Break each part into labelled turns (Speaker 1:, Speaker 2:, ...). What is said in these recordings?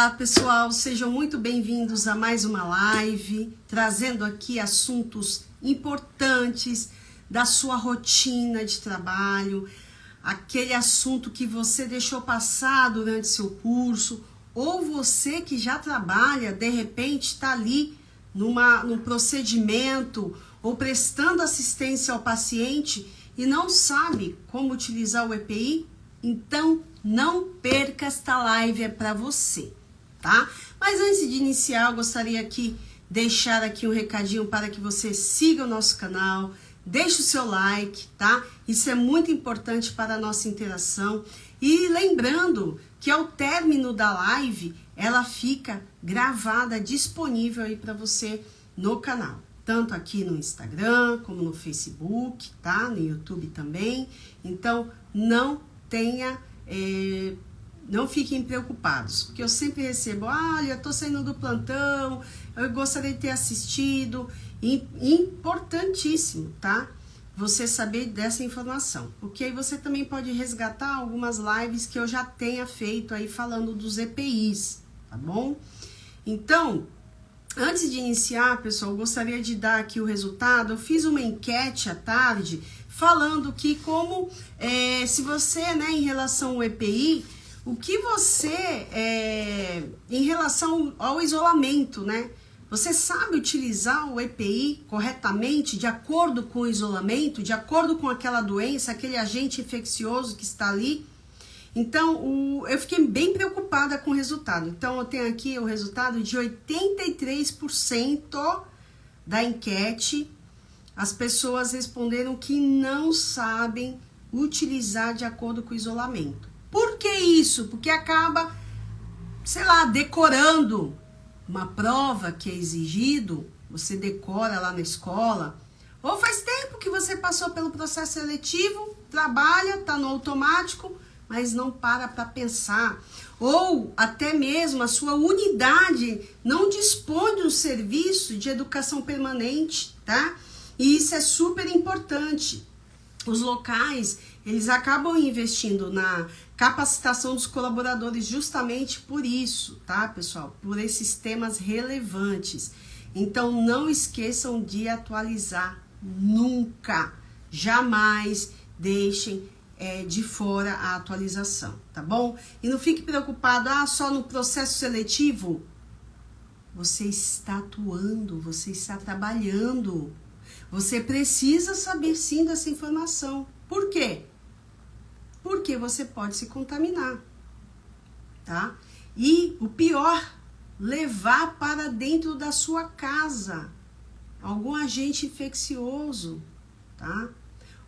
Speaker 1: Olá pessoal, sejam muito bem-vindos a mais uma live, trazendo aqui assuntos importantes da sua rotina de trabalho, aquele assunto que você deixou passar durante seu curso, ou você que já trabalha, de repente está ali num procedimento ou prestando assistência ao paciente e não sabe como utilizar o EPI. Então, não perca esta live, é para você, tá? Mas antes de iniciar, eu gostaria aqui deixar aqui um recadinho para que você siga o nosso canal, deixe o seu like, tá? Isso é muito importante para a nossa interação. E lembrando que ao término da live, ela fica gravada, disponível aí para você no canal. Tanto aqui no Instagram, como no Facebook, tá? No YouTube também. Então, não fiquem preocupados, porque eu sempre recebo, olha, eu tô saindo do plantão, eu gostaria de ter assistido. Importantíssimo, tá? Você saber dessa informação, porque aí você também pode resgatar algumas lives que eu já tenha feito aí falando dos EPIs, tá bom? Então, antes de iniciar, pessoal, eu gostaria de dar aqui o resultado. Eu fiz uma enquete à tarde falando que se você, né, em relação ao EPI, o que você, em relação ao isolamento, né, você sabe utilizar o EPI corretamente, de acordo com o isolamento, de acordo com aquela doença, aquele agente infeccioso que está ali? Então, eu fiquei bem preocupada com o resultado. Então, eu tenho aqui o resultado de 83% da enquete. As pessoas responderam que não sabem utilizar de acordo com o isolamento. Por que isso? Porque acaba, sei lá, decorando uma prova que é exigido, você decora lá na escola, ou faz tempo que você passou pelo processo seletivo, trabalha, tá no automático, mas não para pensar. Ou até mesmo a sua unidade não dispõe de um serviço de educação permanente, tá? E isso é super importante. Os locais, eles acabam investindo na capacitação dos colaboradores justamente por isso, tá, pessoal? Por esses temas relevantes. Então, não esqueçam de atualizar nunca, jamais deixem de fora a atualização, tá bom? E não fique preocupado, só no processo seletivo. Você está atuando, você está trabalhando. Você precisa saber sim dessa informação. Por quê? Porque você pode se contaminar, tá? E o pior, levar para dentro da sua casa algum agente infeccioso, tá?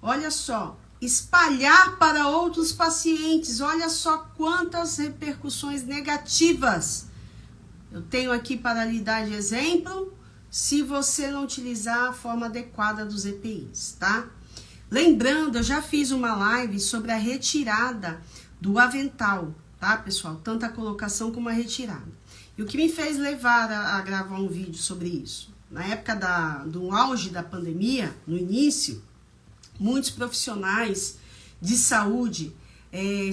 Speaker 1: Olha só, espalhar para outros pacientes, olha só quantas repercussões negativas. Eu tenho aqui para lhe dar de exemplo, se você não utilizar a forma adequada dos EPIs, tá? Lembrando, eu já fiz uma live sobre a retirada do avental, tá, pessoal? Tanto a colocação como a retirada. E o que me fez levar a gravar um vídeo sobre isso? Na época do auge da pandemia, no início, muitos profissionais de saúde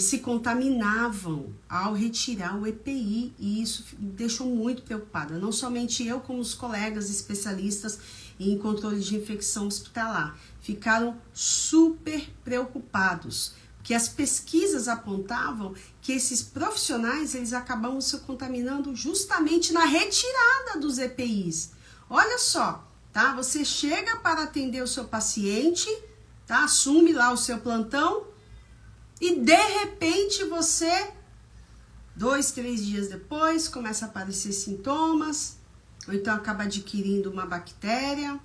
Speaker 1: se contaminavam ao retirar o EPI, e isso me deixou muito preocupada. Não somente eu, como os colegas especialistas em controle de infecção hospitalar, ficaram super preocupados, porque as pesquisas apontavam que esses profissionais, eles acabam se contaminando justamente na retirada dos EPIs. Olha só, tá? Você chega para atender o seu paciente, tá? Assume lá o seu plantão, e de repente você, 2, 3 dias depois, começa a aparecer sintomas, ou então acaba adquirindo uma bactéria.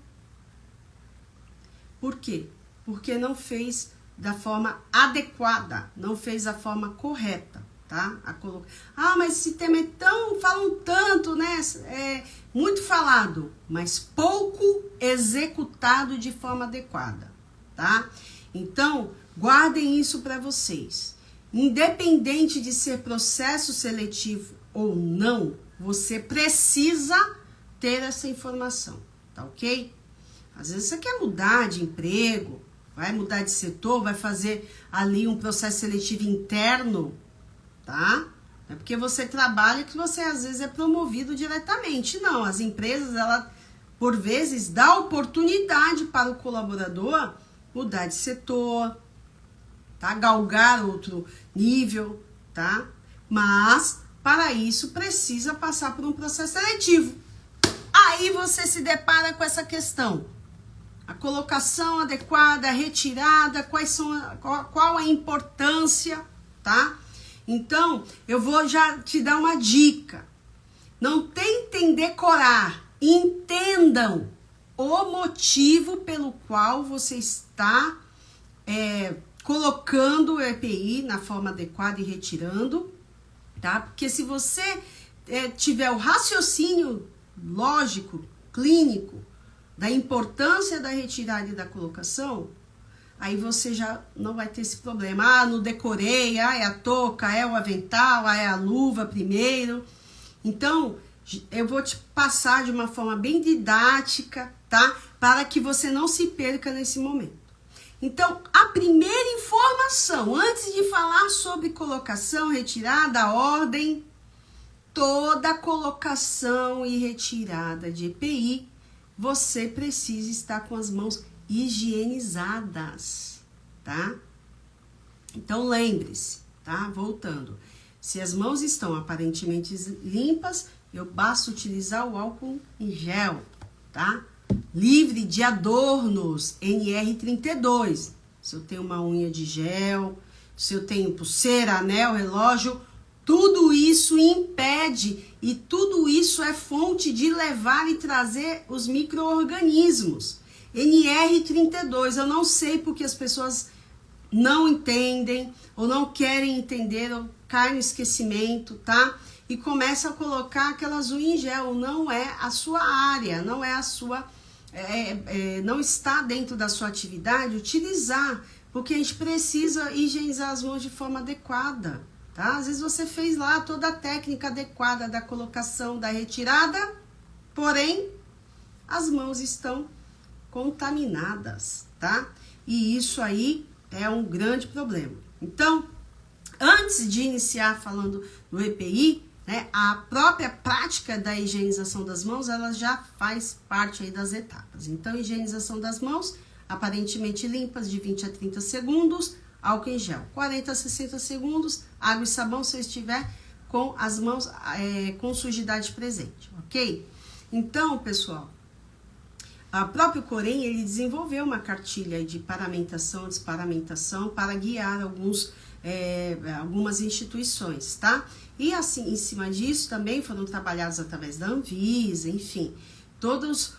Speaker 1: Por quê? Porque não fez da forma adequada, não fez da forma correta, tá? Mas esse tema é falam tanto, né? É muito falado, mas pouco executado de forma adequada, tá? Então, guardem isso para vocês. Independente de ser processo seletivo ou não, você precisa ter essa informação, tá ok? Às vezes você quer mudar de emprego, vai mudar de setor, vai fazer ali um processo seletivo interno, tá? Não é porque você trabalha que você às vezes é promovido diretamente. Não, as empresas, ela por vezes dá oportunidade para o colaborador mudar de setor, tá? Galgar outro nível, tá? Mas para isso precisa passar por um processo seletivo. Aí você se depara com essa questão: a colocação adequada, a retirada, qual a importância, tá? Então, eu vou já te dar uma dica. Não tentem decorar, entendam o motivo pelo qual você está colocando o EPI na forma adequada e retirando, tá? Porque se você tiver o raciocínio lógico, clínico, da importância da retirada e da colocação, aí você já não vai ter esse problema. Ah, não decorei, é a touca, é o avental, é a luva primeiro. Então, eu vou te passar de uma forma bem didática, tá? Para que você não se perca nesse momento. Então, a primeira informação, antes de falar sobre colocação, retirada, ordem, toda colocação e retirada de EPI, você precisa estar com as mãos higienizadas, tá? Então, lembre-se, tá? Voltando. Se as mãos estão aparentemente limpas, basta utilizar o álcool em gel, tá? Livre de adornos, NR32. Se eu tenho uma unha de gel, se eu tenho pulseira, anel, relógio, tudo isso impede e tudo isso é fonte de levar e trazer os micro-organismos. NR32, eu não sei porque as pessoas não entendem ou não querem entender, ou caem no esquecimento, tá? E começa a colocar aquelas unhas em gel. Não é a sua área, não é a sua, não está dentro da sua atividade utilizar, porque a gente precisa higienizar as mãos de forma adequada, tá? Às vezes você fez lá toda a técnica adequada da colocação, da retirada, porém as mãos estão contaminadas, tá? E isso aí é um grande problema. Então, antes de iniciar falando do EPI, né, a própria prática da higienização das mãos, ela já faz parte aí das etapas. Então, higienização das mãos, aparentemente limpas, de 20 a 30 segundos, álcool em gel, 40 a 60 segundos, água e sabão se estiver com as mãos com sujidade presente, ok? Então, pessoal, o próprio Corém, ele desenvolveu uma cartilha de paramentação, desparamentação para guiar algumas instituições, tá? E assim, em cima disso também foram trabalhados através da Anvisa, enfim, todas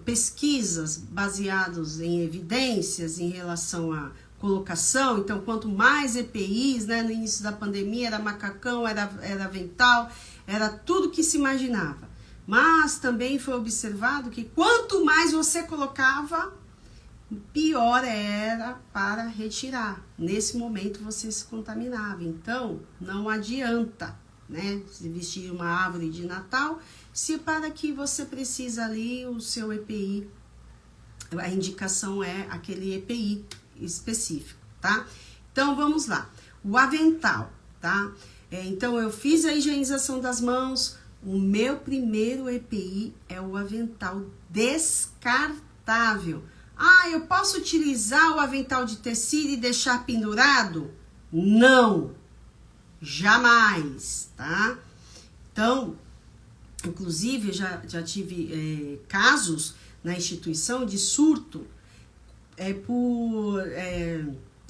Speaker 1: pesquisas baseadas em evidências em relação à colocação. Então, quanto mais EPIs, né, no início da pandemia era macacão, era avental, era tudo que se imaginava. Mas também foi observado que quanto mais você colocava, pior era para retirar. Nesse momento você se contaminava. Então, não adianta, né, se vestir uma árvore de Natal, se para que você precisa ali o seu EPI, a indicação é aquele EPI específico, tá? Então, vamos lá. O avental, tá? Então, eu fiz a higienização das mãos. O meu primeiro EPI é o avental descartável. Ah, eu posso utilizar o avental de tecido e deixar pendurado? Não, jamais, tá? Então, inclusive, eu já tive casos na instituição de surto por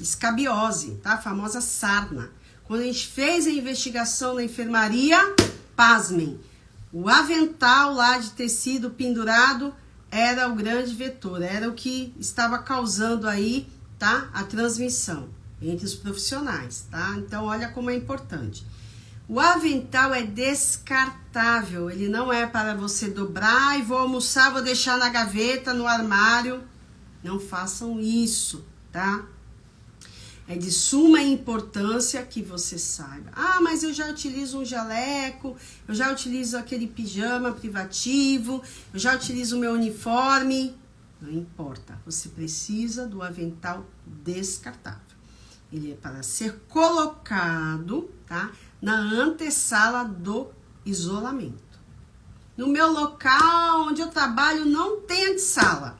Speaker 1: escabiose, tá? A famosa sarna. Quando a gente fez a investigação na enfermaria, pasmem, o avental lá de tecido pendurado era o grande vetor, era o que estava causando aí, tá, a transmissão entre os profissionais, tá? Então, olha como é importante. O avental é descartável, ele não é para você dobrar e vou almoçar, vou deixar na gaveta, no armário. Não façam isso, tá? É de suma importância que você saiba. Ah, mas eu já utilizo um jaleco, eu já utilizo aquele pijama privativo, eu já utilizo o meu uniforme. Não importa, você precisa do avental descartável. Ele é para ser colocado, tá, na antessala do isolamento. No meu local onde eu trabalho não tem antessala.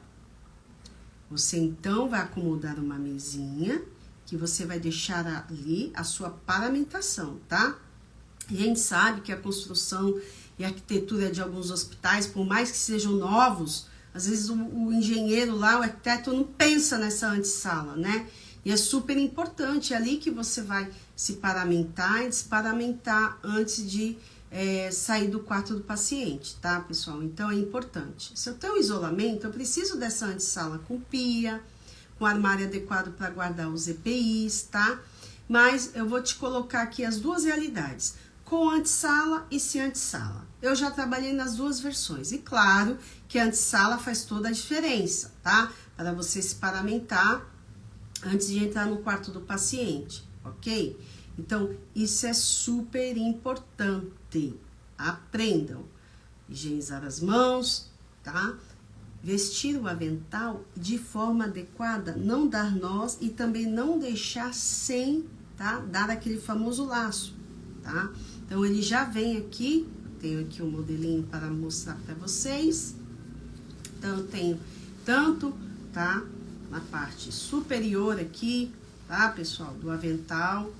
Speaker 1: Você então vai acomodar uma mesinha que você vai deixar ali a sua paramentação, tá? E a gente sabe que a construção e a arquitetura de alguns hospitais, por mais que sejam novos, às vezes o engenheiro lá, o arquiteto, não pensa nessa antessala, né? E é super importante, é ali que você vai se paramentar e desparamentar antes de sair do quarto do paciente, tá, pessoal? Então, é importante. Se eu tenho isolamento, eu preciso dessa antessala com pia, com armário adequado para guardar os EPIs, tá? Mas eu vou te colocar aqui as duas realidades, com antessala e sem antessala. Eu já trabalhei nas duas versões. E claro que a antessala faz toda a diferença, tá? Para você se paramentar antes de entrar no quarto do paciente, ok? Então, isso é super importante. Aprendam. Higienizar as mãos, tá? Vestir o avental de forma adequada, não dar nós e também não deixar sem, tá? Dar aquele famoso laço, tá? Então, ele já vem aqui, tenho aqui um modelinho para mostrar para vocês. Então, eu tenho tanto, tá? Na parte superior aqui, tá, pessoal? Do avental,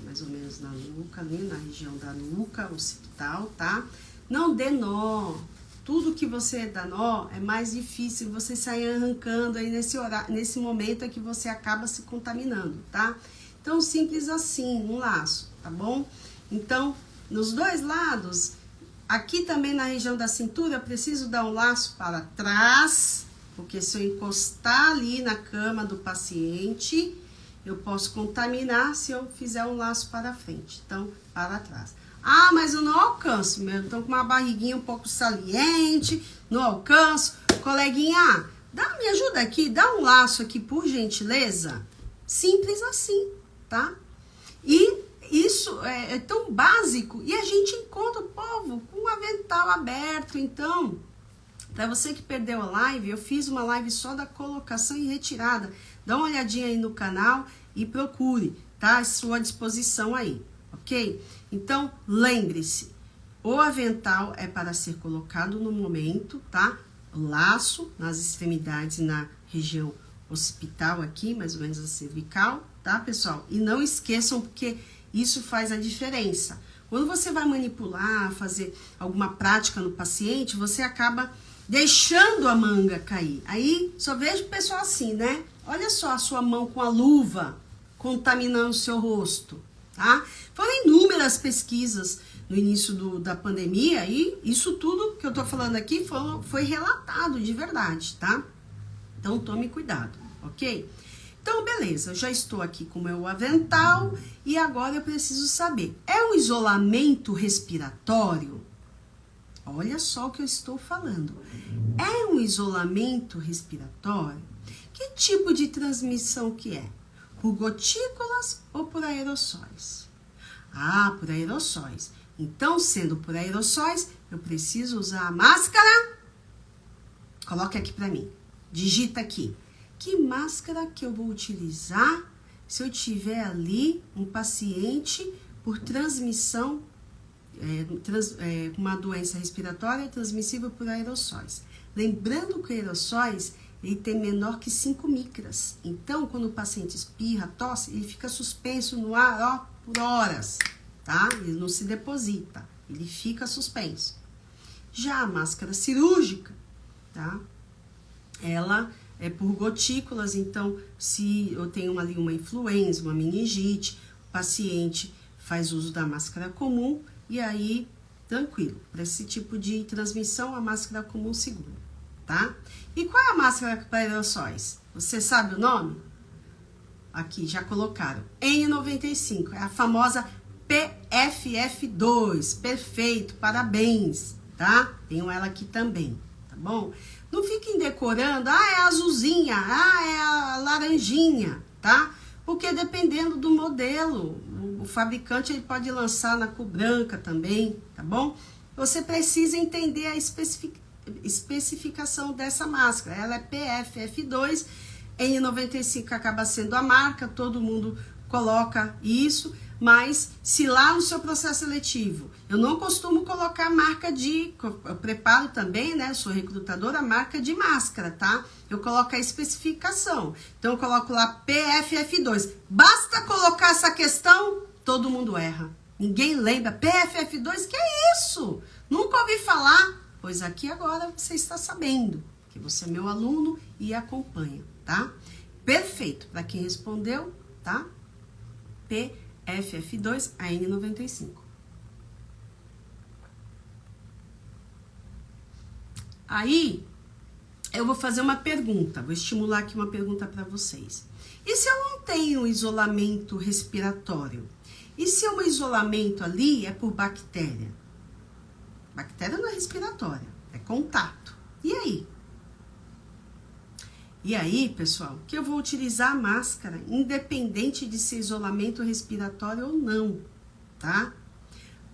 Speaker 1: mais ou menos na nuca, ali na região da nuca, occipital, tá? Não dê nó. Tudo que você dá nó é mais difícil você sair arrancando aí nesse momento é que você acaba se contaminando, tá? Então, simples assim, um laço, tá bom? Então, nos dois lados, aqui também na região da cintura, eu preciso dar um laço para trás, porque se eu encostar ali na cama do paciente, eu posso contaminar se eu fizer um laço para frente, então, para trás. Ah, mas eu não alcanço, eu tô com uma barriguinha um pouco saliente, não alcanço. Coleguinha, me ajuda aqui, dá um laço aqui, por gentileza. Simples assim, tá? E isso é tão básico e a gente encontra o povo com o avental aberto. Então, para você que perdeu a live, eu fiz uma live só da colocação e retirada. Dá uma olhadinha aí no canal e procure, tá? À sua disposição aí, ok? Então, lembre-se, o avental é para ser colocado no momento, tá? O laço nas extremidades, na região occipital aqui, mais ou menos a cervical, tá, pessoal? E não esqueçam, porque isso faz a diferença. Quando você vai manipular, fazer alguma prática no paciente, você acaba deixando a manga cair. Aí, só vejo o pessoal assim, né? Olha só a sua mão com a luva contaminando o seu rosto, tá? Foram inúmeras pesquisas no início da pandemia e isso tudo que eu tô falando aqui foi relatado de verdade, tá? Então, tome cuidado, ok? Então, beleza, eu já estou aqui com o meu avental e agora eu preciso saber, é um isolamento respiratório? Olha só o que eu estou falando. É um isolamento respiratório? Que tipo de transmissão que é? Por gotículas ou por aerossóis? Ah, por aerossóis. Então, sendo por aerossóis, eu preciso usar a máscara. Coloque aqui para mim. Digita aqui. Que máscara que eu vou utilizar se eu tiver ali um paciente por transmissão, uma doença respiratória transmissível por aerossóis? Lembrando que aerossóis, ele tem menor que 5 micras. Então, quando o paciente espirra, tosse, ele fica suspenso no ar, ó, por horas, tá? Ele não se deposita, ele fica suspenso. Já a máscara cirúrgica, tá? Ela é por gotículas, então, se eu tenho ali uma influenza, uma meningite, o paciente faz uso da máscara comum e aí, tranquilo. Para esse tipo de transmissão, a máscara comum segura, tá? E qual é a máscara para aerossóis? Você sabe o nome? Aqui, já colocaram. N95, é a famosa PFF2. Perfeito, parabéns, tá? Tenho ela aqui também, tá bom? Não fiquem decorando, é a azulzinha, é a laranjinha, tá? Porque dependendo do modelo, o fabricante ele pode lançar na cor branca também, tá bom? Você precisa entender a especificação dessa máscara. Ela é PFF2, N95 acaba sendo a marca, todo mundo coloca isso. Mas se lá no seu processo seletivo, eu não costumo colocar marca de, eu preparo também, né, eu sou recrutadora, marca de máscara, tá? Eu coloco a especificação. Então eu coloco lá PFF2. Basta colocar essa questão, todo mundo erra. Ninguém lembra. PFF2, que é isso? Nunca ouvi falar. Pois aqui agora você está sabendo, que você é meu aluno e acompanha, tá? Perfeito. Para quem respondeu, tá? PFF2 a N95. Aí, eu vou fazer uma pergunta, vou estimular aqui uma pergunta para vocês. E se eu não tenho isolamento respiratório? E se o isolamento ali é por bactéria? Bactéria não é respiratória, é contato. E aí? E aí, pessoal, que eu vou utilizar a máscara, independente de ser isolamento respiratório ou não, tá?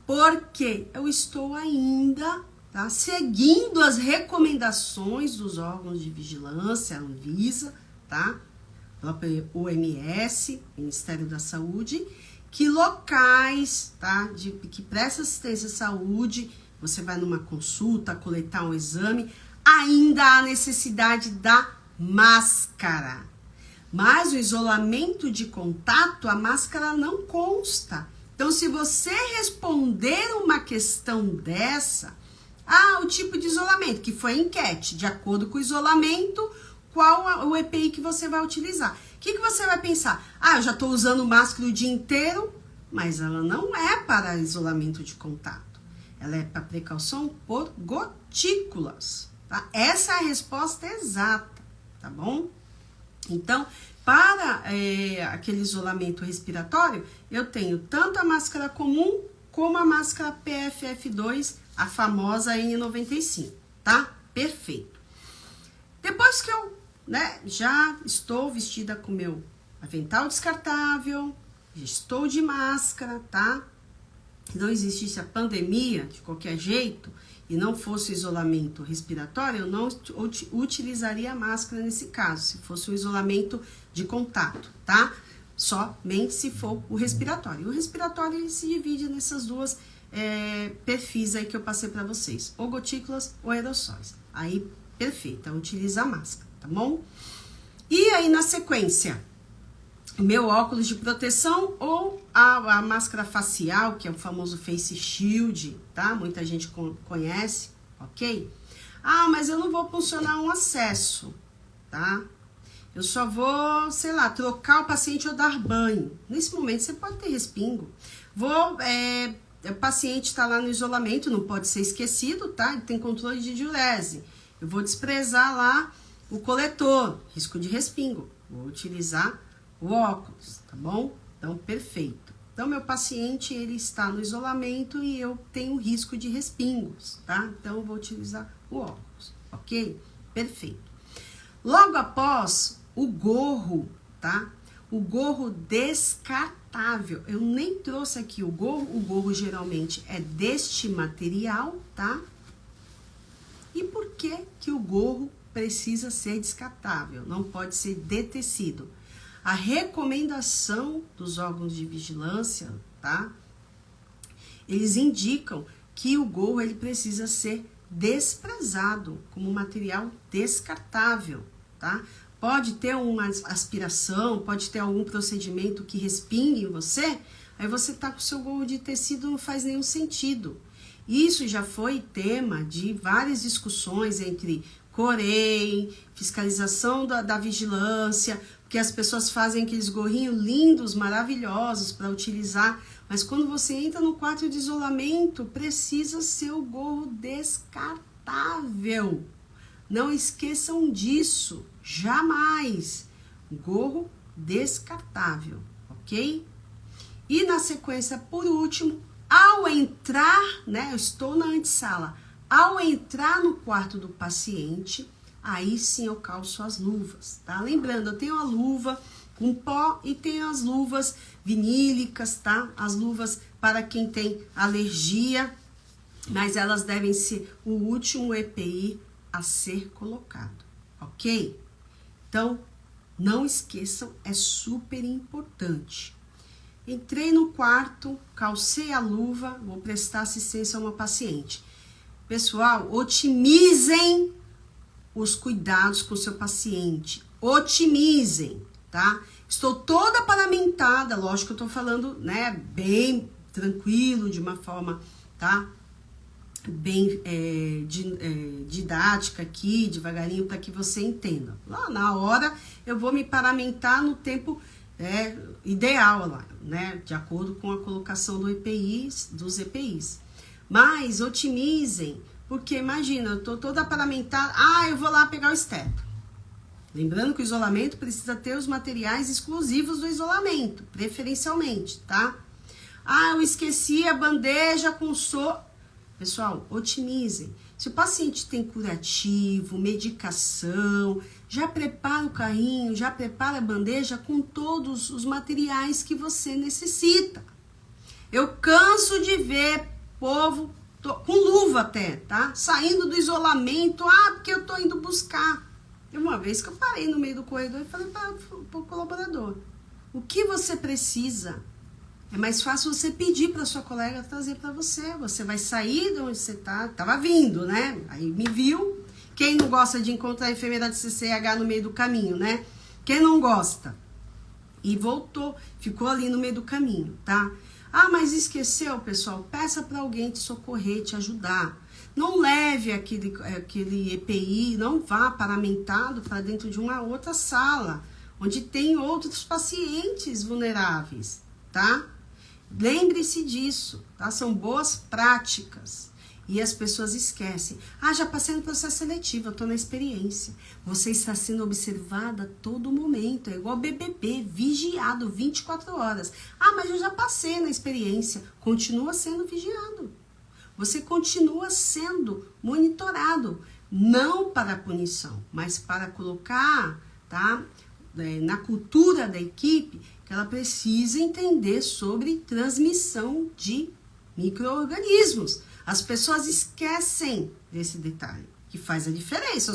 Speaker 1: Porque eu estou ainda, tá, seguindo as recomendações dos órgãos de vigilância, Anvisa, tá? Próprio OMS, Ministério da Saúde, que locais, tá, que presta assistência à saúde, você vai numa consulta, coletar um exame, ainda há necessidade da máscara. Mas o isolamento de contato, a máscara não consta. Então, se você responder uma questão dessa, o tipo de isolamento, que foi a enquete, de acordo com o isolamento, qual o EPI que você vai utilizar? O que você vai pensar? Eu já estou usando máscara o dia inteiro, mas ela não é para isolamento de contato. Ela é para precaução por gotículas, tá? Essa é a resposta exata, tá bom? Então, para aquele isolamento respiratório, eu tenho tanto a máscara comum como a máscara PFF2, a famosa N95, tá? Perfeito. Depois que eu, já estou vestida com meu avental descartável, já estou de máscara, tá? Não existisse a pandemia de qualquer jeito e não fosse o isolamento respiratório, eu não utilizaria a máscara nesse caso, se fosse o isolamento de contato, tá? Somente se for o respiratório. O respiratório ele se divide nessas duas perfis aí que eu passei para vocês, ou gotículas ou aerossóis. Aí, perfeito, utiliza a máscara, tá bom? E aí, na sequência, meu óculos de proteção ou a máscara facial, que é o famoso face shield, tá? Muita gente conhece, ok? Mas eu não vou funcionar um acesso, tá? Eu só vou, sei lá, trocar o paciente ou dar banho. Nesse momento você pode ter respingo. O paciente está lá no isolamento, não pode ser esquecido, tá? Ele tem controle de diurese. Eu vou desprezar lá o coletor, risco de respingo. Vou utilizar o óculos, tá bom? Então, perfeito. Então, meu paciente, ele está no isolamento e eu tenho risco de respingos, tá? Então, eu vou utilizar o óculos, ok? Perfeito. Logo após, o gorro, tá? O gorro descartável. Eu nem trouxe aqui o gorro geralmente é deste material, tá? E por que que o gorro precisa ser descartável? Não pode ser de tecido. A recomendação dos órgãos de vigilância, tá? Eles indicam que o gorro ele precisa ser desprezado como material descartável, tá? Pode ter uma aspiração, pode ter algum procedimento que respingue em você, aí você tá com o seu gorro de tecido, não faz nenhum sentido. Isso já foi tema de várias discussões entre COREI, fiscalização da vigilância, porque as pessoas fazem aqueles gorrinhos lindos, maravilhosos para utilizar, mas quando você entra no quarto de isolamento, precisa ser o gorro descartável. Não esqueçam disso, jamais. Gorro descartável, ok? E na sequência, por último, ao entrar, eu estou na antessala, ao entrar no quarto do paciente, aí sim eu calço as luvas, tá? Lembrando, eu tenho a luva com pó e tenho as luvas vinílicas, tá? As luvas para quem tem alergia, mas elas devem ser o último EPI a ser colocado, ok? Então, não esqueçam, é super importante. Entrei no quarto, calcei a luva, vou prestar assistência a uma paciente. Pessoal, otimizem os cuidados com o seu paciente. Otimizem, tá? Estou toda paramentada, lógico que eu tô falando, né, bem tranquilo, de uma forma, tá? Bem didática aqui, devagarinho, para que você entenda. Lá na hora, eu vou me paramentar no tempo ideal lá, né? De acordo com a colocação do EPI, dos EPIs. Mas otimizem, porque imagina, eu tô toda paramentada, eu vou lá pegar o esteto. Lembrando que o isolamento precisa ter os materiais exclusivos do isolamento, preferencialmente, tá? Eu esqueci a bandeja com Pessoal, otimizem. Se o paciente tem curativo, medicação, já prepara o carrinho, já prepara a bandeja com todos os materiais que você necessita. Eu canso de ver povo com luva até, tá? Saindo do isolamento, porque eu tô indo buscar. Teve uma vez que eu parei no meio do corredor e falei para o colaborador, o que você precisa? É mais fácil você pedir para sua colega trazer para você. Você vai sair de onde você tá. Tava vindo, né? Aí me viu. Quem não gosta de encontrar a enfermeira de CCH no meio do caminho, né? Quem não gosta? E voltou. Ficou ali no meio do caminho, tá? Mas esqueceu, pessoal? Peça para alguém te socorrer, te ajudar. Não leve aquele EPI, não vá paramentado para dentro de uma outra sala, onde tem outros pacientes vulneráveis, tá? Lembre-se disso, tá? São boas práticas. E as pessoas esquecem. Já passei no processo seletivo, eu tô na experiência. Você está sendo observada a todo momento. É igual BBB, vigiado 24 horas. Mas eu já passei na experiência. Continua sendo vigiado. Você continua sendo monitorado. Não para punição, mas para colocar, tá? Na cultura da equipe, que ela precisa entender sobre transmissão de micro-organismos. As pessoas esquecem desse detalhe, que faz a diferença.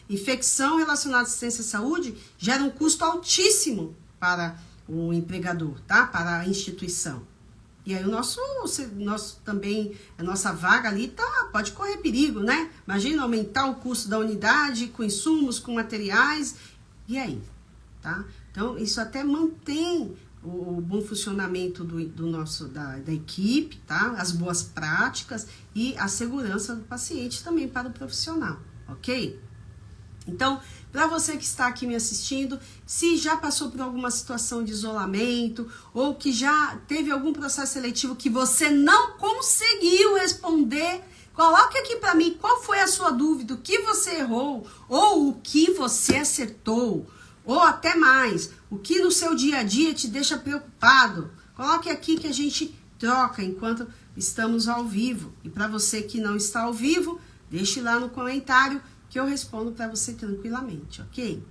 Speaker 1: Infecção relacionada à assistência à saúde gera um custo altíssimo para o empregador, tá? Para a instituição. E aí a nossa vaga ali pode correr perigo, né? Imagina aumentar o custo da unidade com insumos, com materiais, e aí? Tá? Então, isso até mantém o bom funcionamento da equipe, tá? As boas práticas e a segurança do paciente também para o profissional, ok? Então, para você que está aqui me assistindo, se já passou por alguma situação de isolamento ou que já teve algum processo seletivo que você não conseguiu responder, coloque aqui para mim qual foi a sua dúvida, o que você errou ou o que você acertou. Ou até mais, o que no seu dia a dia te deixa preocupado. Coloque aqui que a gente troca enquanto estamos ao vivo. E para você que não está ao vivo, deixe lá no comentário que eu respondo para você tranquilamente, ok?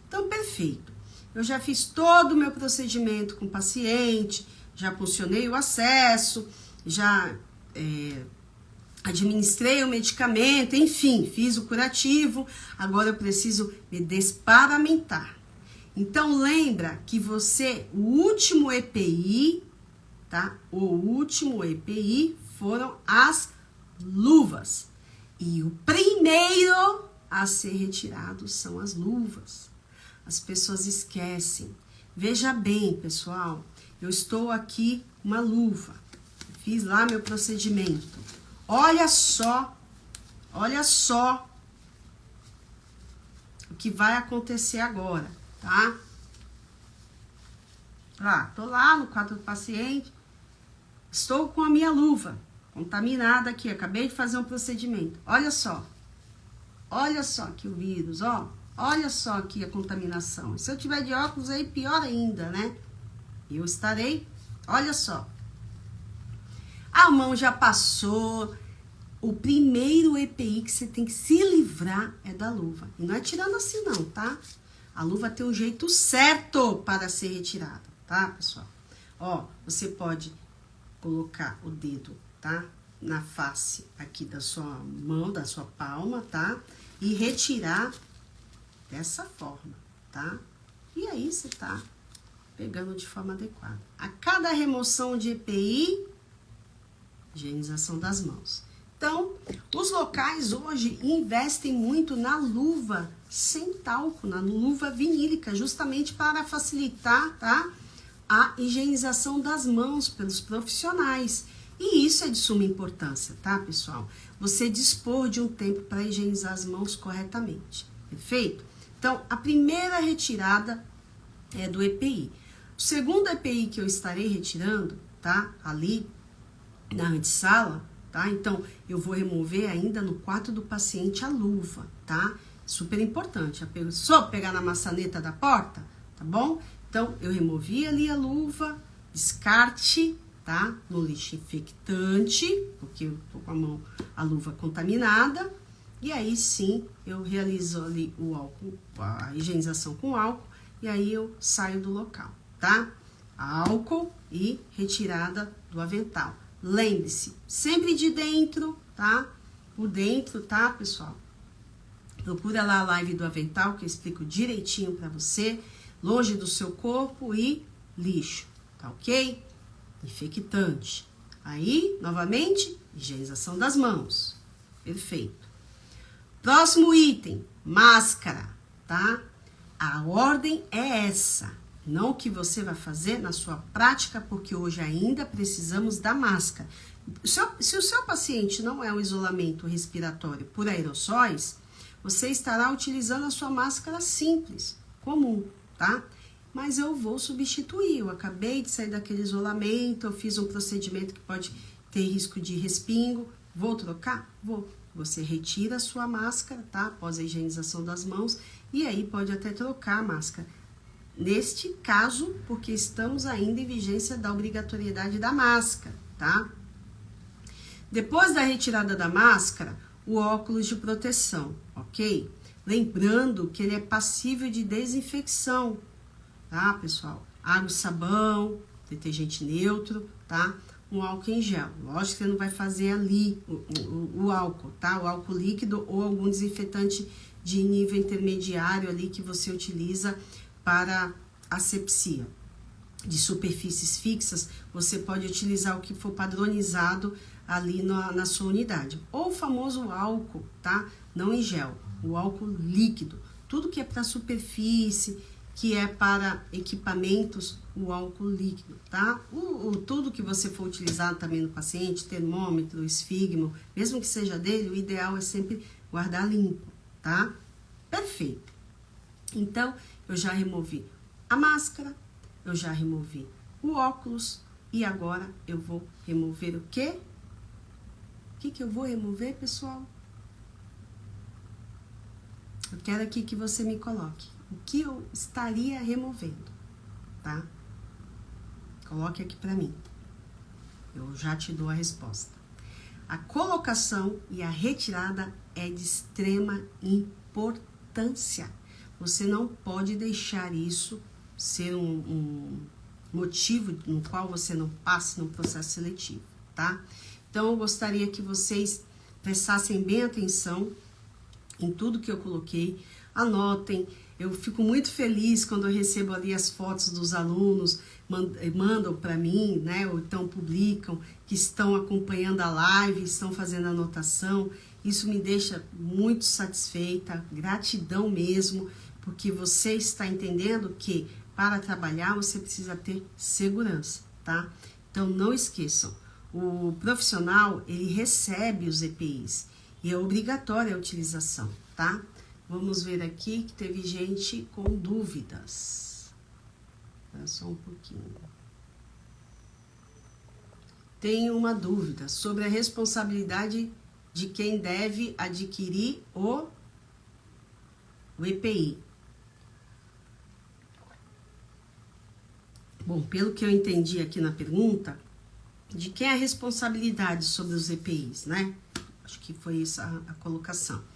Speaker 1: Então, perfeito. Eu já fiz todo o meu procedimento com o paciente, já funcionei o acesso, já administrei o medicamento, enfim, fiz o curativo. Agora eu preciso me desparamentar. Então, lembra que o último EPI, tá? O último EPI foram as luvas. E o primeiro a ser retirado são as luvas. As pessoas esquecem. Veja bem, pessoal, eu estou aqui com uma luva. Fiz lá meu procedimento. Olha só o que vai acontecer agora. Tá? Tô lá no quadro do paciente, estou com a minha luva contaminada aqui, acabei de fazer um procedimento. Olha só aqui o vírus, olha só aqui a contaminação. Se eu tiver de óculos aí, pior ainda, né? Eu estarei, olha só. A mão já passou. O primeiro EPI que você tem que se livrar é da luva. E não é tirando assim não, tá? A luva tem um jeito certo para ser retirada, tá, pessoal? Você pode colocar o dedo, tá? Na face aqui da sua mão, da sua palma, tá? E retirar dessa forma, tá? E aí você tá pegando de forma adequada. A cada remoção de EPI, higienização das mãos. Então, os locais hoje investem muito na luva sem talco, na luva vinílica, justamente para facilitar, tá, a higienização das mãos pelos profissionais. E isso é de suma importância, tá, pessoal? Você dispor de um tempo para higienizar as mãos corretamente, perfeito? Então, a primeira retirada é do EPI. O segundo EPI que eu estarei retirando, tá, ali na antessala, tá? Então, eu vou remover ainda no quarto do paciente a luva, tá? Super importante. Só pegar na maçaneta da porta, tá bom? Então, eu removi ali a luva, descarte, tá? No lixo infectante, porque eu tô com a luva contaminada. E aí, sim, eu realizo ali o álcool, a higienização com álcool, e aí eu saio do local, tá? Álcool e retirada do avental. Lembre-se, sempre de dentro, tá? Por dentro, tá, pessoal? Procura lá a live do avental, que eu explico direitinho pra você. Longe do seu corpo e lixo, tá ok? Infectante. Aí, novamente, higienização das mãos. Perfeito. Próximo item, máscara, tá? A ordem é essa. Não o que você vai fazer na sua prática, porque hoje ainda precisamos da máscara. Se o seu paciente não é um isolamento respiratório por aerossóis, você estará utilizando a sua máscara simples, comum, tá? Mas eu vou substituir. Eu acabei de sair daquele isolamento, eu fiz um procedimento que pode ter risco de respingo. Vou trocar? Vou. Você retira a sua máscara, tá? Após a higienização das mãos, e aí pode até trocar a máscara. Neste caso, porque estamos ainda em vigência da obrigatoriedade da máscara, tá? Depois da retirada da máscara, o óculos de proteção, ok? Lembrando que ele é passível de desinfecção, tá, pessoal? Água e sabão, detergente neutro, tá? Um álcool em gel. Lógico que você não vai fazer ali o álcool, tá? O álcool líquido ou algum desinfetante de nível intermediário ali que você utiliza para asepsia. De superfícies fixas, você pode utilizar o que for padronizado ali na sua unidade. Ou o famoso álcool, tá? Não em gel, o álcool líquido. Tudo que é para superfície, que é para equipamentos, o álcool líquido, tá? Tudo que você for utilizar também no paciente, termômetro, esfigmo, mesmo que seja dele, o ideal é sempre guardar limpo, tá? Perfeito. Então, eu já removi a máscara, eu já removi o óculos e agora eu vou remover o quê? O que eu vou remover, pessoal? Eu quero aqui que você me coloque o que eu estaria removendo, tá? Coloque aqui pra mim. Eu já te dou a resposta. A colocação e a retirada é de extrema importância. Você não pode deixar isso ser um motivo no qual você não passe no processo seletivo, tá? Então, eu gostaria que vocês prestassem bem atenção em tudo que eu coloquei. Anotem. Eu fico muito feliz quando eu recebo ali as fotos dos alunos, mandam para mim, né? Ou então publicam que estão acompanhando a live, estão fazendo anotação. Isso me deixa muito satisfeita, gratidão mesmo, porque você está entendendo que para trabalhar você precisa ter segurança, tá? Então não esqueçam, o profissional ele recebe os EPIs e é obrigatória a utilização, tá? Vamos ver aqui que teve gente com dúvidas. Espera só um pouquinho. Tenho uma dúvida sobre a responsabilidade de quem deve adquirir o EPI. Bom, pelo que eu entendi aqui na pergunta, de quem é a responsabilidade sobre os EPIs, né? Acho que foi essa a colocação.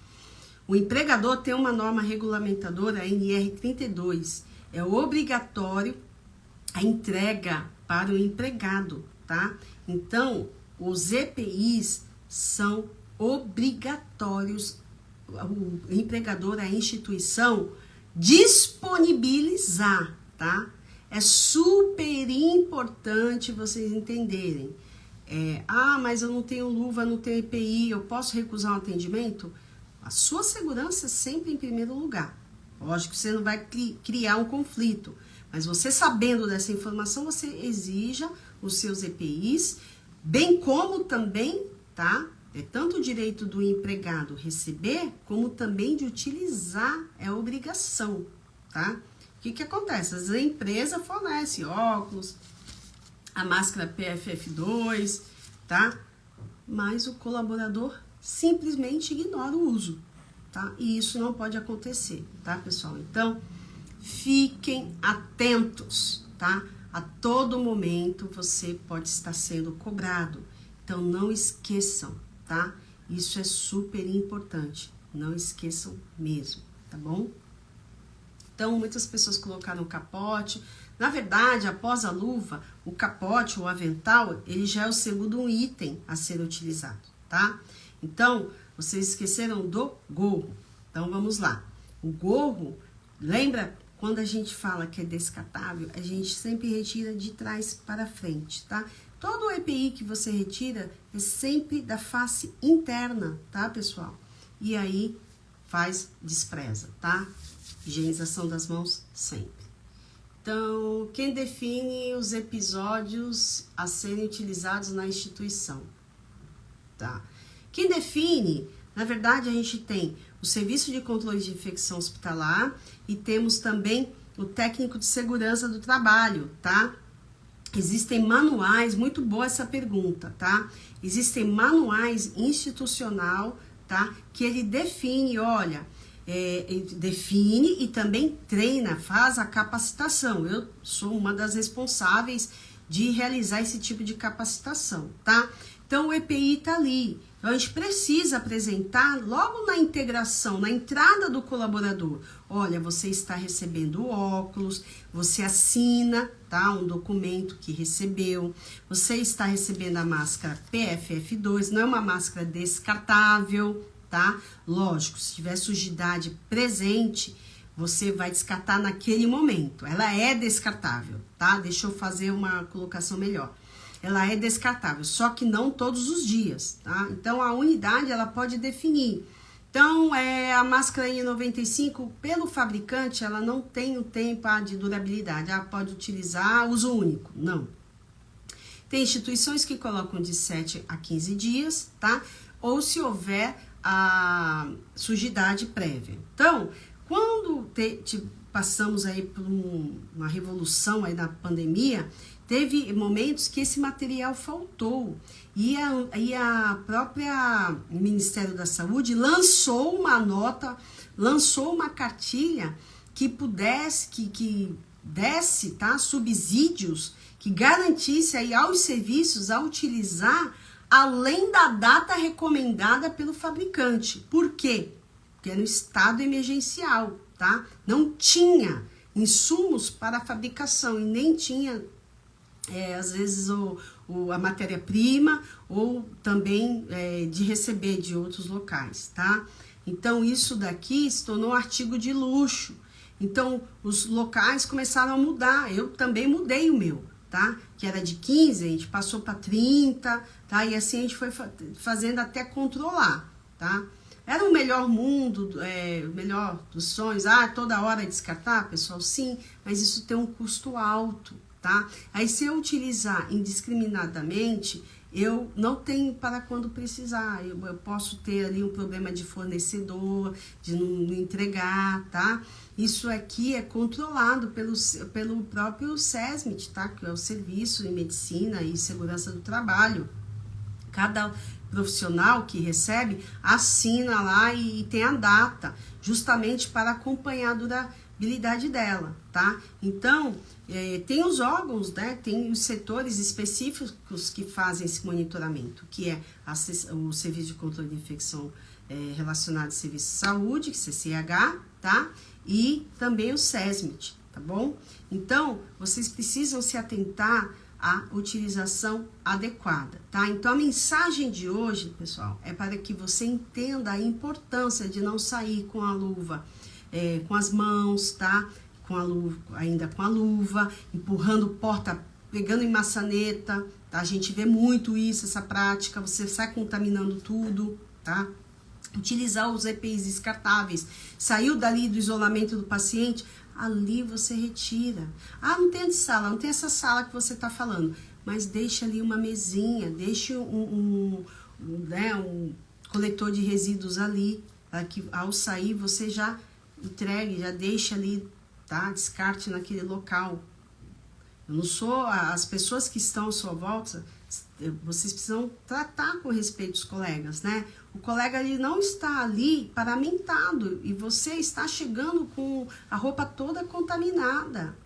Speaker 1: O empregador tem uma norma regulamentadora, a NR32, é obrigatório a entrega para o empregado, tá? Então, os EPIs são obrigatórios, o empregador, a instituição, disponibilizar, tá? é super importante vocês entenderem. Mas eu não tenho luva, não tenho EPI, eu posso recusar um atendimento? A sua segurança é sempre em primeiro lugar. Lógico que você não vai criar um conflito, mas você sabendo dessa informação, você exija os seus EPIs, bem como também, tá? É tanto o direito do empregado receber, como também de utilizar, é obrigação, tá? O que acontece? Às vezes a empresa fornece óculos, a máscara PFF2, tá? Mas o colaborador simplesmente ignora o uso, tá? E isso não pode acontecer, tá, pessoal? Então, fiquem atentos, tá? A todo momento você pode estar sendo cobrado. Então, não esqueçam, tá? Isso é super importante. Não esqueçam mesmo, tá bom? Então, muitas pessoas colocaram o capote. Na verdade, após a luva, o capote, o avental, ele já é o segundo item a ser utilizado, tá? Então, vocês esqueceram do gorro. Então, vamos lá. O gorro, lembra quando a gente fala que é descartável, a gente sempre retira de trás para frente, tá? Todo o EPI que você retira é sempre da face interna, tá, pessoal? E aí, despreza, tá? Higienização das mãos sempre. Então, quem define os episódios a serem utilizados na instituição? Tá? Quem define, na verdade, a gente tem o Serviço de Controle de Infecção Hospitalar e temos também o Técnico de Segurança do Trabalho, tá? Existem manuais, muito boa essa pergunta, tá? Existem manuais institucional, tá? Que ele define, olha... define e também treina, faz a capacitação. Eu sou uma das responsáveis de realizar esse tipo de capacitação, tá? Então, o EPI tá ali. Então, a gente precisa apresentar logo na integração, na entrada do colaborador. Olha, você está recebendo o óculos, você assina, tá? Um documento que recebeu. Você está recebendo a máscara PFF2, não é uma máscara descartável, tá? Lógico, se tiver sujidade presente, você vai descartar naquele momento. Ela é descartável, tá? Deixa eu fazer uma colocação melhor. Ela é descartável, só que não todos os dias, tá? Então, a unidade, ela pode definir. Então, a máscara N95, pelo fabricante, ela não tem o tempo de durabilidade. Ela pode utilizar uso único, não. Tem instituições que colocam de 7 a 15 dias, tá? Ou se houver a sujidade prévia. Então, quando passamos aí por uma revolução aí na pandemia, teve momentos que esse material faltou e a própria Ministério da Saúde lançou uma nota, lançou uma cartilha que pudesse, que desse, tá, subsídios, que garantisse aí aos serviços a utilizar além da data recomendada pelo fabricante. Por quê? Porque era no estado emergencial, tá? Não tinha insumos para a fabricação e nem tinha, às vezes, a matéria-prima ou também de receber de outros locais, tá? Então, isso daqui se tornou um artigo de luxo. Então, os locais começaram a mudar. Eu também mudei o meu, tá? Que era de 15, a gente passou para 30, tá? E assim a gente foi fazendo até controlar, tá? Era o melhor mundo, o melhor dos sonhos. Toda hora descartar, pessoal? Sim, mas isso tem um custo alto, tá? Aí se eu utilizar indiscriminadamente, eu não tenho para quando precisar. Eu posso ter ali um problema de fornecedor, de não entregar, tá? Isso aqui é controlado pelo próprio SESMIT, tá? Que é o Serviço de Medicina e Segurança do Trabalho. Cada profissional que recebe assina lá e tem a data, justamente para acompanhar a durabilidade dela, tá? Então, tem os órgãos, né? Tem os setores específicos que fazem esse monitoramento, que é o Serviço de Controle de Infecção relacionado ao Serviço de Saúde, que é CCH, tá? E também o SESMIT, tá bom? Então, vocês precisam se atentar à utilização adequada, tá? Então, a mensagem de hoje, pessoal, é para que você entenda a importância de não sair com a luva, com as mãos, tá? com a luva, ainda com a luva, empurrando porta, pegando em maçaneta, tá? A gente vê muito isso, essa prática, você sai contaminando tudo, tá? Utilizar os EPIs descartáveis, saiu dali do isolamento do paciente, ali você retira. Ah, não tem antessala, não tem essa sala que você tá falando, mas deixa ali uma mesinha, deixa um coletor de resíduos ali, para que ao sair você já entregue, já deixa ali, tá? Descarte naquele local. Eu não sou, as pessoas que estão à sua volta, vocês precisam tratar com respeito os colegas, né? O colega ele não está ali paramentado e você está chegando com a roupa toda contaminada.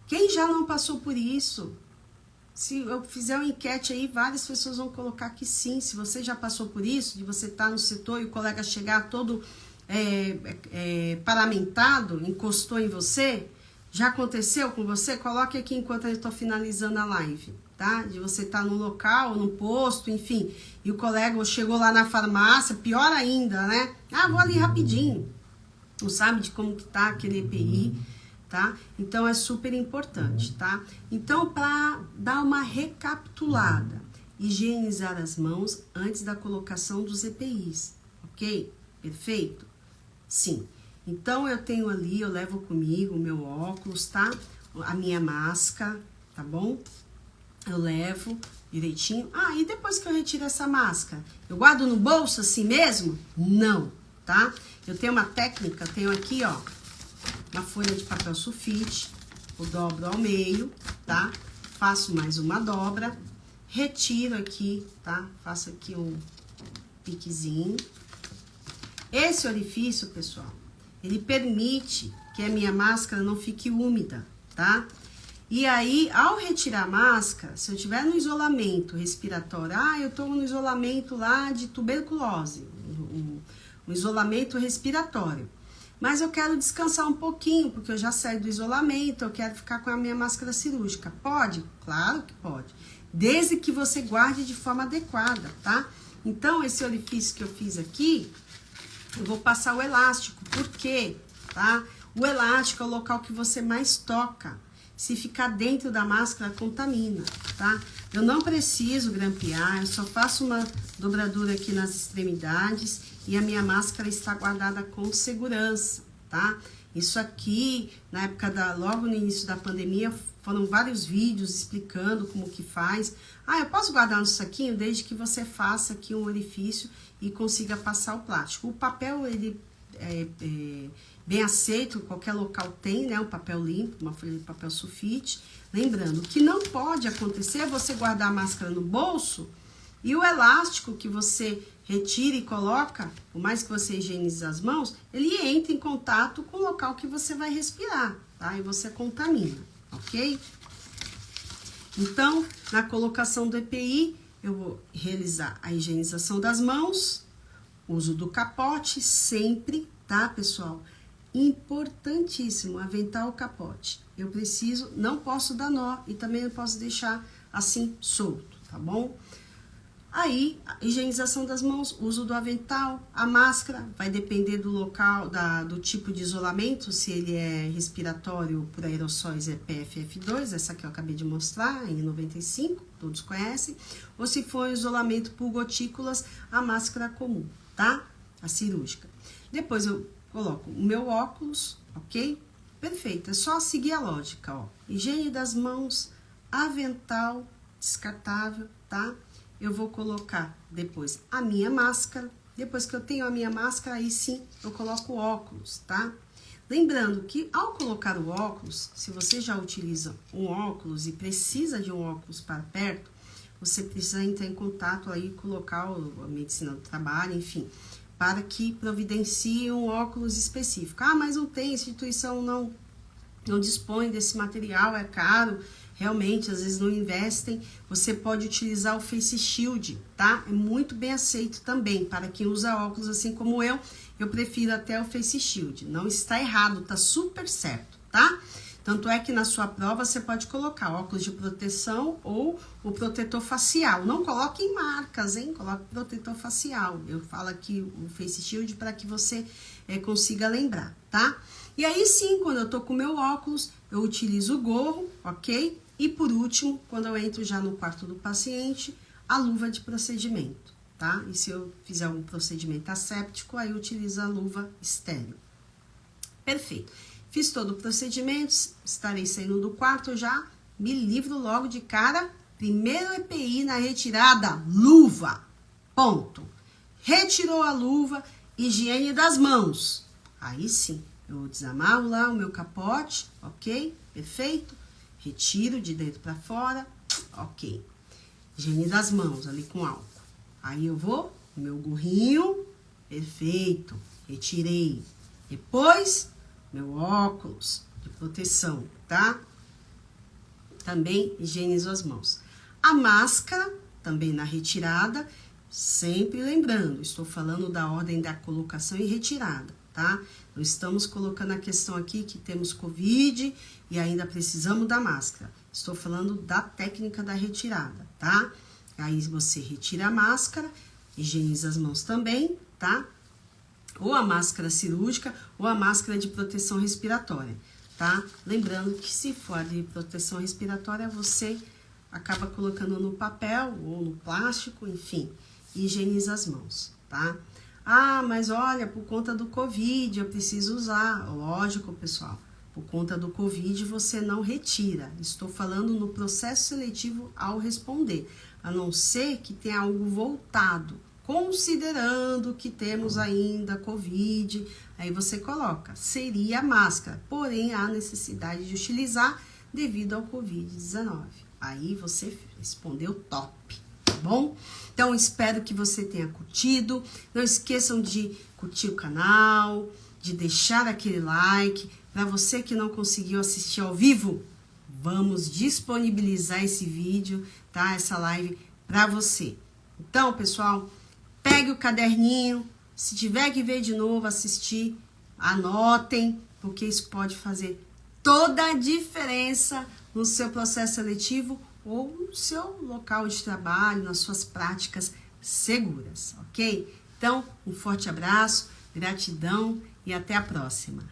Speaker 1: Quem já não passou por isso? Se eu fizer uma enquete aí, várias pessoas vão colocar que sim. Se você já passou por isso, de você estar no setor e o colega chegar todo paramentado, encostou em você, já aconteceu com você? Coloque aqui enquanto eu estou finalizando a live, tá? De você estar no local, no posto, enfim, e o colega chegou lá na farmácia, pior ainda, né? Ah, vou ali rapidinho. Não sabe de como que tá aquele EPI, tá? Então é super importante, tá? Então, para dar uma recapitulada, higienizar as mãos antes da colocação dos EPIs, ok? Perfeito? Sim. Então, eu tenho ali, eu levo comigo o meu óculos, tá? A minha máscara, tá bom? Eu levo direitinho. Ah, e depois que eu retiro essa máscara, eu guardo no bolso assim mesmo? Não, tá? Eu tenho uma técnica, tenho aqui, ó, uma folha de papel sulfite, eu dobro ao meio, tá? Faço mais uma dobra, retiro aqui, tá? Faço aqui um piquezinho. Esse orifício, pessoal, ele permite que a minha máscara não fique úmida, tá? E aí, ao retirar a máscara, se eu tiver no isolamento respiratório, eu tô no isolamento lá de tuberculose, um isolamento respiratório, mas eu quero descansar um pouquinho, porque eu já saí do isolamento, eu quero ficar com a minha máscara cirúrgica. Pode? Claro que pode, desde que você guarde de forma adequada, tá? Então, esse orifício que eu fiz aqui, eu vou passar o elástico, por quê? Tá? O elástico é o local que você mais toca. Se ficar dentro da máscara, contamina, tá? Eu não preciso grampear, eu só faço uma dobradura aqui nas extremidades e a minha máscara está guardada com segurança, tá? Isso aqui, na época logo no início da pandemia, foram vários vídeos explicando como que faz. Eu posso guardar no saquinho desde que você faça aqui um orifício e consiga passar o plástico. O papel, ele é bem aceito, qualquer local tem, né? Um papel limpo, uma folha de papel sulfite. Lembrando, o que não pode acontecer é você guardar a máscara no bolso e o elástico que você retira e coloca, por mais que você higienize as mãos, ele entra em contato com o local que você vai respirar, tá? E você contamina, ok? Então, na colocação do EPI, eu vou realizar a higienização das mãos, uso do capote sempre, tá, pessoal? Importantíssimo, aventar o capote. Eu preciso, não posso dar nó e também não posso deixar assim solto, tá bom? Aí, a higienização das mãos, uso do avental, a máscara, vai depender do local, do tipo de isolamento, se ele é respiratório por aerossóis é PFF2, essa que eu acabei de mostrar, N95, todos conhecem, ou se for isolamento por gotículas, a máscara comum, tá? A cirúrgica. Depois eu coloco o meu óculos, ok? Perfeito, é só seguir a lógica, ó. Higiene das mãos, avental descartável, tá? Eu vou colocar depois a minha máscara. Depois que eu tenho a minha máscara, aí sim eu coloco o óculos, tá? Lembrando que ao colocar o óculos, se você já utiliza um óculos e precisa de um óculos para perto, você precisa entrar em contato aí com o local, a medicina do trabalho, enfim, para que providencie um óculos específico. Mas não tem, a instituição não dispõe desse material, é caro. Realmente, às vezes não investem, você pode utilizar o Face Shield, tá? É muito bem aceito também, para quem usa óculos assim como eu prefiro até o Face Shield. Não está errado, tá super certo, tá? Tanto é que na sua prova você pode colocar óculos de proteção ou o protetor facial. Não coloque em marcas, hein? Coloque protetor facial. Eu falo aqui o Face Shield para que você consiga lembrar, tá? E aí sim, quando eu tô com o meu óculos, eu utilizo o gorro, ok? E por último, quando eu entro já no quarto do paciente, a luva de procedimento, tá? E se eu fizer um procedimento asséptico, aí eu utilizo a luva estéreo. Perfeito. Fiz todo o procedimento, estarei saindo do quarto já, me livro logo de cara. Primeiro EPI na retirada, luva. Ponto. Retirou a luva, higiene das mãos. Aí sim, eu desamarro lá o meu capote, ok? Perfeito. Retiro de dentro para fora, ok. Higiene das mãos ali com álcool. Aí eu vou, meu gorrinho, perfeito. Retirei. Depois, meu óculos de proteção, tá? Também higienizo as mãos. A máscara, também na retirada, sempre lembrando, estou falando da ordem da colocação e retirada, tá? Não estamos colocando a questão aqui que temos Covid e ainda precisamos da máscara. Estou falando da técnica da retirada, tá? Aí você retira a máscara, higieniza as mãos também, tá? Ou a máscara cirúrgica ou a máscara de proteção respiratória, tá? Lembrando que se for de proteção respiratória, você acaba colocando no papel ou no plástico, enfim, e higieniza as mãos, tá? Ah, mas olha, por conta do Covid eu preciso usar. Lógico, pessoal, por conta do Covid você não retira. Estou falando no processo seletivo ao responder, a não ser que tenha algo voltado. Considerando que temos ainda Covid, aí você coloca, seria a máscara, porém há necessidade de utilizar devido ao Covid-19. Aí você respondeu top, tá bom? Então, espero que você tenha curtido. Não esqueçam de curtir o canal, de deixar aquele like. Para você que não conseguiu assistir ao vivo, vamos disponibilizar esse vídeo, tá? Essa live para você. Então, pessoal, pegue o caderninho, se tiver que ver de novo, assistir, anotem, porque isso pode fazer toda a diferença no seu processo seletivo ou no seu local de trabalho, nas suas práticas seguras, ok? Então, um forte abraço, gratidão e até a próxima.